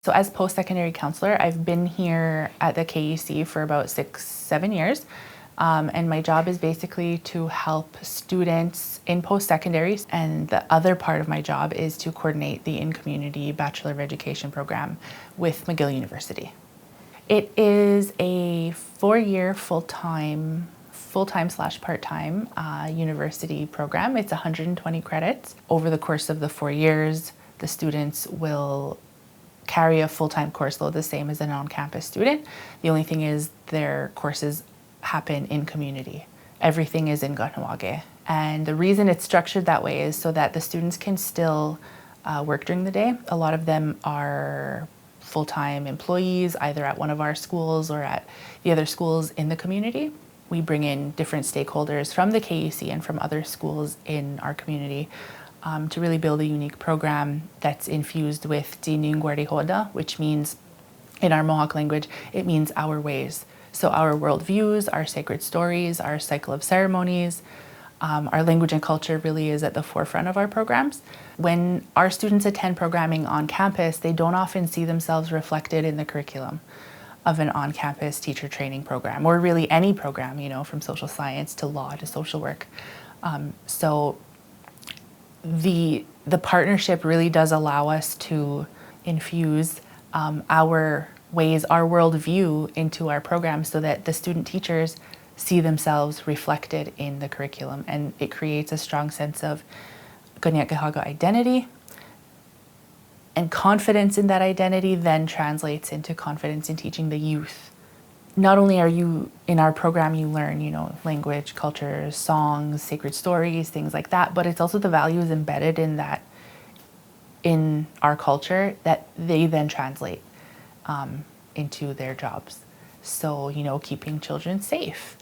So as post-secondary counselor, I've been here at the KUC for about 6-7 years. And my job is basically to help students in post-secondary. And the other part of my job is to coordinate the in-community Bachelor of Education program with McGill University. It is a 4-year full-time / part-time university program. It's 120 credits. Over the course of the 4 years, the students will carry a full-time course load the same as an on-campus student. The only thing is their courses happen in community. Everything is in Kahnawake. And the reason it's structured that way is so that the students can still work during the day. A lot of them are full-time employees, either at one of our schools or at the other schools in the community. We bring in different stakeholders from the KUC and from other schools in our community to really build a unique program that's infused with Diningwari Hoda, which means, in our Mohawk language, it means our ways. So our worldviews, our sacred stories, our cycle of ceremonies, our language and culture really is at the forefront of our programs. When our students attend programming on campus, they don't often see themselves reflected in the curriculum of an on-campus teacher training program, or really any program, you know, from social science to law to social work. So the partnership really does allow us to infuse our ways, our worldview into our program so that the student teachers see themselves reflected in the curriculum, and it creates a strong sense of Kanien'kehá:ka identity, and confidence in that identity then translates into confidence in teaching the youth. Not only are you, in our program, you learn, you know, language, culture, songs, sacred stories, things like that, but it's also the values embedded in that, in our culture, that they then translate into their jobs. So, you know, keeping children safe,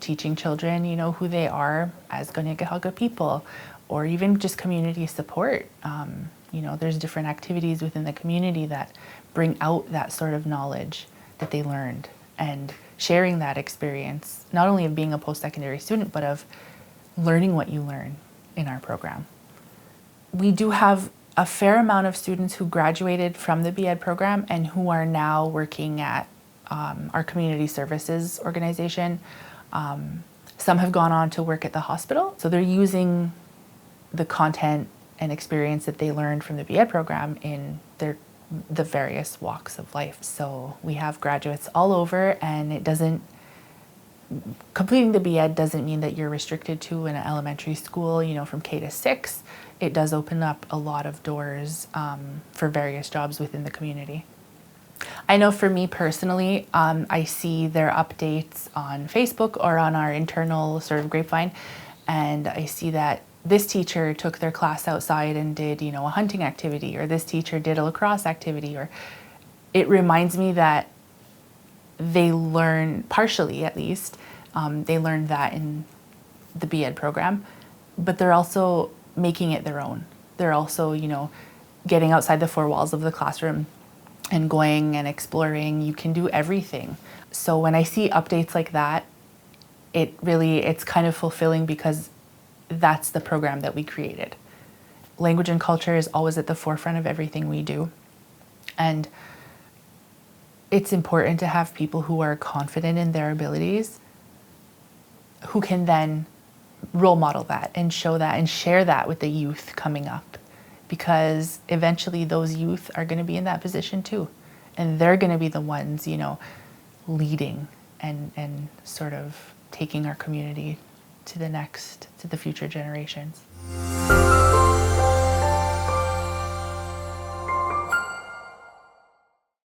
teaching children, you know, who they are as Kanien'kehá:ka people, or even just community support. You know, there's different activities within the community that bring out that sort of knowledge that they learned, and sharing that experience, not only of being a post-secondary student, but of learning what you learn in our program. We do have a fair amount of students who graduated from the BEd program and who are now working at our community services organization. Some have gone on to work at the hospital, so they're using the content and experience that they learned from the BEd program in the various walks of life. So we have graduates all over, and completing the BEd doesn't mean that you're restricted to an elementary school, you know, from K to 6. It does open up a lot of doors for various jobs within the community. I know for me personally, I see their updates on Facebook or on our internal sort of grapevine, and I see that this teacher took their class outside and did, you know, a hunting activity, or this teacher did a lacrosse activity, or it reminds me that they learn, partially at least, they learned that in the BEd program, but they're also making it their own. They're also, you know, getting outside the 4 walls of the classroom and going and exploring. You can do everything. So when I see updates like that, it's kind of fulfilling, because that's the program that we created. Language and culture is always at the forefront of everything we do. And it's important to have people who are confident in their abilities, who can then role model that and show that and share that with the youth coming up. Because eventually those youth are going to be in that position too. And they're going to be the ones, you know, leading and sort of taking our community to the future generations.